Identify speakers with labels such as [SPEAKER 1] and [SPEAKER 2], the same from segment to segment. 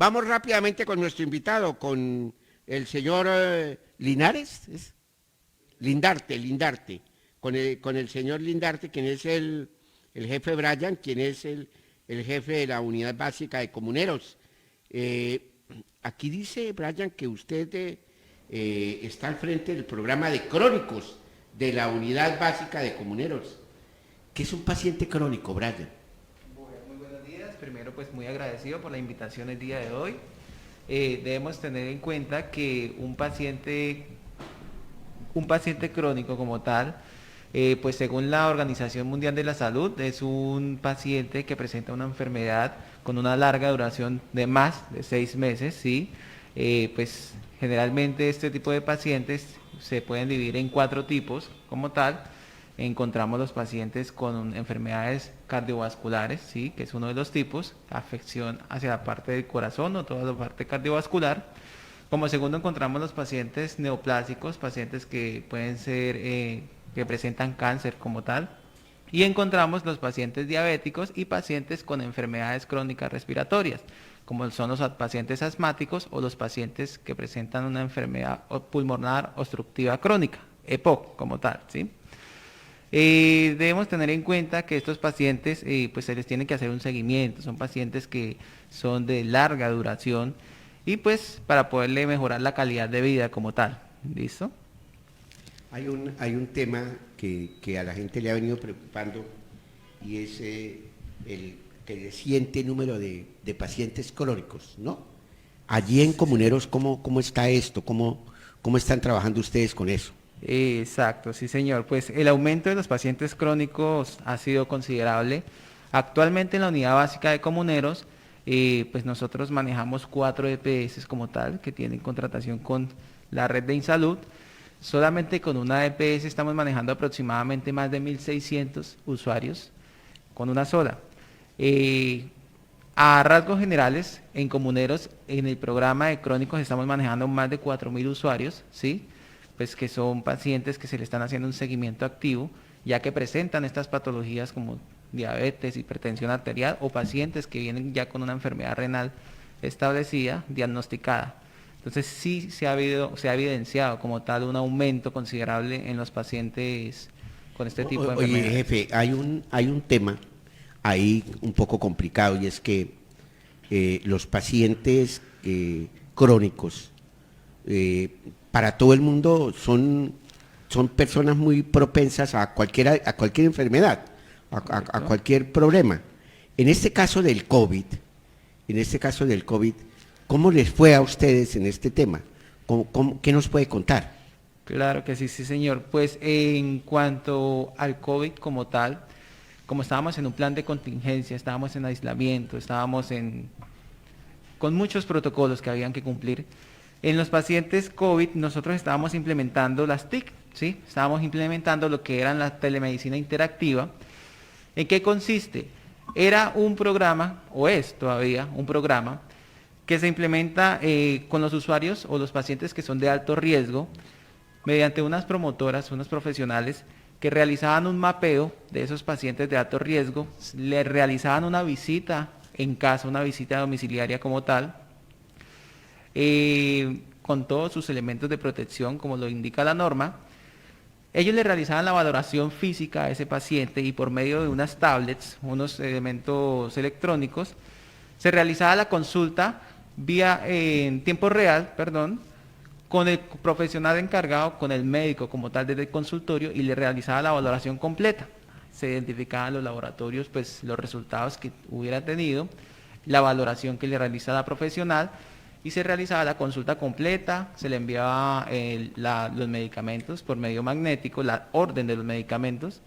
[SPEAKER 1] Vamos rápidamente con nuestro invitado, con el señor Linares, ¿es? Lindarte, con el señor Lindarte, quien es el jefe Brian, quien es el jefe de la unidad básica de comuneros. Eh, Aquí dice Brian que usted está al frente del programa de crónicos de la unidad básica de comuneros. ¿Qué es un paciente crónico, Brian?
[SPEAKER 2] Bueno, muy buenos días. Primero, pues muy agradecido por la invitación el día de hoy. Debemos tener en cuenta que un paciente crónico como tal, pues según la Organización Mundial de la Salud, es un paciente que presenta una enfermedad con una larga duración de más de 6 meses, ¿sí? Pues generalmente este tipo de pacientes se pueden dividir en 4 tipos como tal. Encontramos los pacientes con enfermedades cardiovasculares, ¿sí? Que es uno de los tipos, afección hacia la parte del corazón o toda la parte cardiovascular. Como segundo encontramos los pacientes neoplásicos, pacientes que pueden ser, que presentan cáncer como tal. Y encontramos los pacientes diabéticos y pacientes con enfermedades crónicas respiratorias, como son los pacientes asmáticos o los pacientes que presentan una enfermedad pulmonar obstructiva crónica, EPOC como tal, ¿sí? Debemos tener en cuenta que estos pacientes pues se les tiene que hacer un seguimiento, son pacientes que son de larga duración y pues para poderle mejorar la calidad de vida como tal. ¿Listo?
[SPEAKER 1] Hay un tema que a la gente le ha venido preocupando y es el creciente número de pacientes crónicos, ¿no? Allí en Comuneros, ¿cómo está esto? ¿Cómo están trabajando ustedes con eso?
[SPEAKER 2] Exacto, sí señor. Pues el aumento de los pacientes crónicos ha sido considerable. Actualmente en la unidad básica de comuneros, pues nosotros manejamos 4 EPS como tal, que tienen contratación con la red de Insalud. Solamente con una EPS estamos manejando aproximadamente más de 1.600 usuarios con una sola. Eh, a rasgos generales, en comuneros, en el programa de crónicos estamos manejando más de 4.000 usuarios, ¿sí? Pues que son pacientes que se le están haciendo un seguimiento activo, ya que presentan estas patologías como diabetes, hipertensión arterial o pacientes que vienen ya con una enfermedad renal establecida, diagnosticada. Entonces sí se ha evidenciado como tal un aumento considerable en los pacientes con este tipo de
[SPEAKER 1] Oye,
[SPEAKER 2] enfermedades.
[SPEAKER 1] jefe, hay un tema ahí un poco complicado y es que los pacientes crónicos eh, para todo el mundo son personas muy propensas a cualquier enfermedad, a
[SPEAKER 2] ¿Correcto?
[SPEAKER 1] cualquier problema. En este caso del COVID, en este caso del COVID, ¿cómo les fue a ustedes en este tema? ¿Qué nos puede contar?
[SPEAKER 2] Claro que sí, sí, señor. Pues en cuanto al COVID como tal, como estábamos en un plan de contingencia, estábamos en aislamiento, con muchos protocolos que habían que cumplir. En los pacientes COVID nosotros estábamos implementando las TIC, ¿sí? Estábamos implementando lo que era la telemedicina interactiva. ¿En qué consiste? Era un programa, o es todavía un programa, que se implementa con los usuarios o los pacientes que son de alto riesgo, mediante unas promotoras, unos profesionales que realizaban un mapeo de esos pacientes de alto riesgo, le realizaban una visita en casa, una visita domiciliaria como tal, con todos sus elementos de protección, como lo indica la norma. Ellos le realizaban la valoración física a ese paciente y por medio de unas tablets, unos elementos electrónicos, se realizaba la consulta en tiempo real, perdón, con el profesional encargado, con el médico como tal desde el consultorio y le realizaba la valoración completa. Se identificaban los laboratorios, pues los resultados que hubiera tenido, la valoración que le realiza la profesional y se realizaba la consulta completa, se le enviaba los medicamentos por medio magnético, la orden de los medicamentos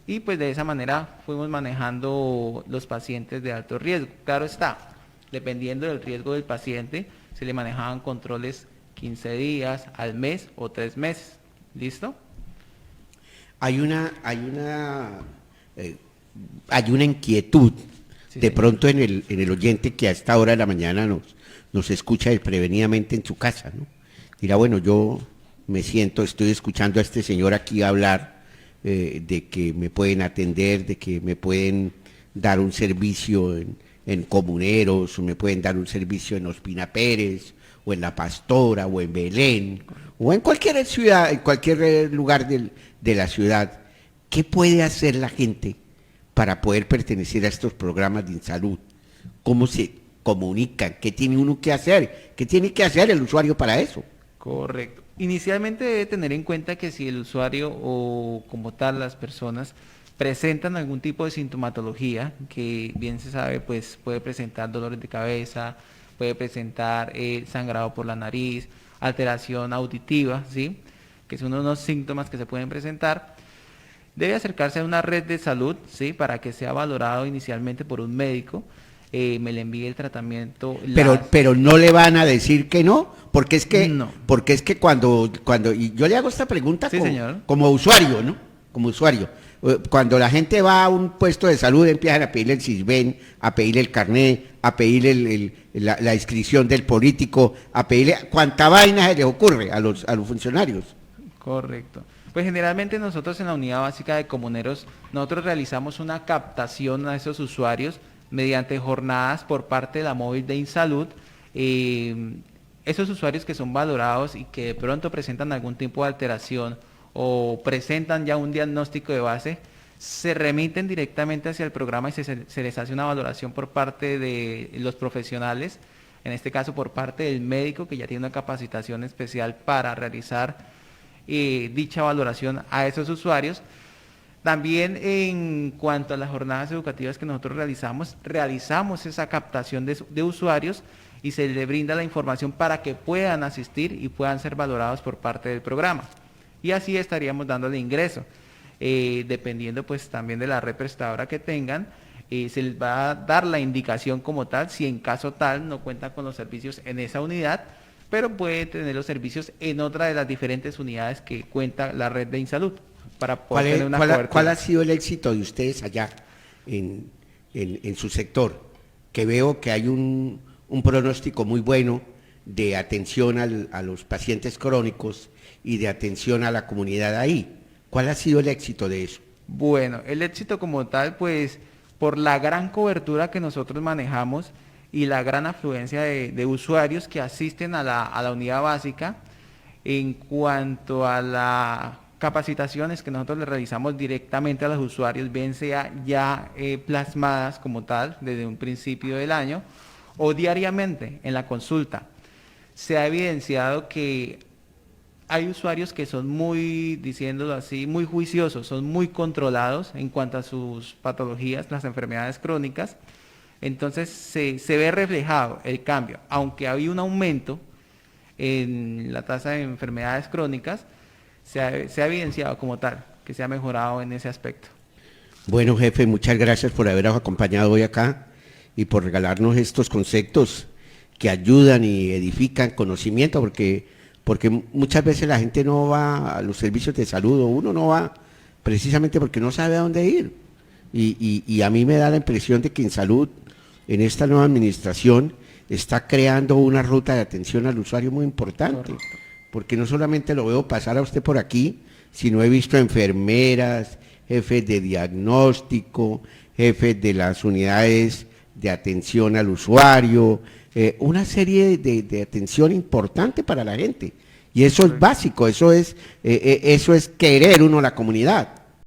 [SPEAKER 2] y pues de esa manera fuimos manejando los pacientes de alto riesgo. Claro está, dependiendo del riesgo del paciente, se le manejaban controles 15 días, al mes o 3 meses. ¿Listo?
[SPEAKER 1] Eh, hay una inquietud
[SPEAKER 2] Sí,
[SPEAKER 1] de
[SPEAKER 2] señor.
[SPEAKER 1] pronto en el oyente que a esta hora de la mañana nos escucha desprevenidamente en su casa, ¿no? Dirá, bueno, yo estoy escuchando a este señor aquí hablar de que me pueden atender, de que me pueden dar un servicio en Comuneros, me pueden dar un servicio en Ospina Pérez, o en La Pastora, o en Belén, o en cualquier ciudad, en cualquier lugar de la ciudad. ¿Qué puede hacer la gente para poder pertenecer a estos programas de InSalud? ¿Cómo se comunican? ¿Qué tiene uno que hacer? ¿Qué tiene que hacer el usuario para eso?
[SPEAKER 2] Correcto. Inicialmente debe tener en cuenta que si el usuario o como tal las personas presentan algún tipo de sintomatología, que bien se sabe, pues puede presentar dolores de cabeza, puede presentar sangrado por la nariz, alteración auditiva, ¿sí? Que son unos síntomas que se pueden presentar. Debe acercarse a una red de salud, ¿sí? Para que sea valorado inicialmente por un médico, me le envíe el tratamiento.
[SPEAKER 1] Pero no le van a decir que no, porque es que,
[SPEAKER 2] No.
[SPEAKER 1] porque es que y yo le hago esta pregunta
[SPEAKER 2] Sí, señor.
[SPEAKER 1] como usuario, ¿no? Como usuario. Cuando la gente va a un puesto de salud, empiezan a pedirle el CISBEN, a pedirle el carnet, a pedirle la inscripción del político, a pedirle cuánta vaina se les ocurre a los funcionarios.
[SPEAKER 2] Correcto. Pues generalmente nosotros en la unidad básica de comuneros, nosotros realizamos una captación a esos usuarios mediante jornadas por parte de la móvil de InSalud. Esos usuarios que son valorados y que de pronto presentan algún tipo de alteración o presentan ya un diagnóstico de base, se remiten directamente hacia el programa y se les hace una valoración por parte de los profesionales, en este caso por parte del médico que ya tiene una capacitación especial para realizar dicha valoración a esos usuarios. También en cuanto a las jornadas educativas que nosotros realizamos esa captación de usuarios y se les brinda la información para que puedan asistir y puedan ser valorados por parte del programa. Y así estaríamos dándole ingreso. Dependiendo pues también de la red prestadora que tengan, se les va a dar la indicación como tal, si en caso tal no cuentan con los servicios en esa unidad, pero puede tener los servicios en otra de las diferentes unidades que cuenta la red de InSalud para poder tener una cobertura.
[SPEAKER 1] ¿Cuál ha sido el éxito de ustedes allá en su sector? Que veo que hay un pronóstico muy bueno de atención a los pacientes crónicos y de atención a la comunidad ahí. ¿Cuál ha sido el éxito de eso?
[SPEAKER 2] Bueno, el éxito como tal, pues por la gran cobertura que nosotros manejamos y la gran afluencia de usuarios que asisten a la unidad básica, en cuanto a las capacitaciones que nosotros le realizamos directamente a los usuarios, bien sea ya plasmadas como tal desde un principio del año o diariamente en la consulta, se ha evidenciado que hay usuarios que son muy, diciéndolo así, muy juiciosos, son muy controlados en cuanto a sus patologías, las enfermedades crónicas. Entonces se ve reflejado el cambio, aunque hay un aumento en la tasa de enfermedades crónicas, se ha evidenciado como tal, que se ha mejorado en ese aspecto.
[SPEAKER 1] Bueno, jefe, muchas gracias por habernos acompañado hoy acá y por regalarnos estos conceptos que ayudan y edifican conocimiento, porque muchas veces la gente no va a los servicios de salud, o uno no va precisamente porque no sabe a dónde ir. Y a mí me da la impresión de que InSalud, en esta nueva administración, está creando una ruta de atención al usuario muy importante. Correcto. Porque no solamente lo veo pasar a usted por aquí, sino he visto enfermeras, jefes de diagnóstico, jefes de las unidades de atención al usuario, una serie de atención importante para la gente. Y eso es básico, eso es querer uno la comunidad.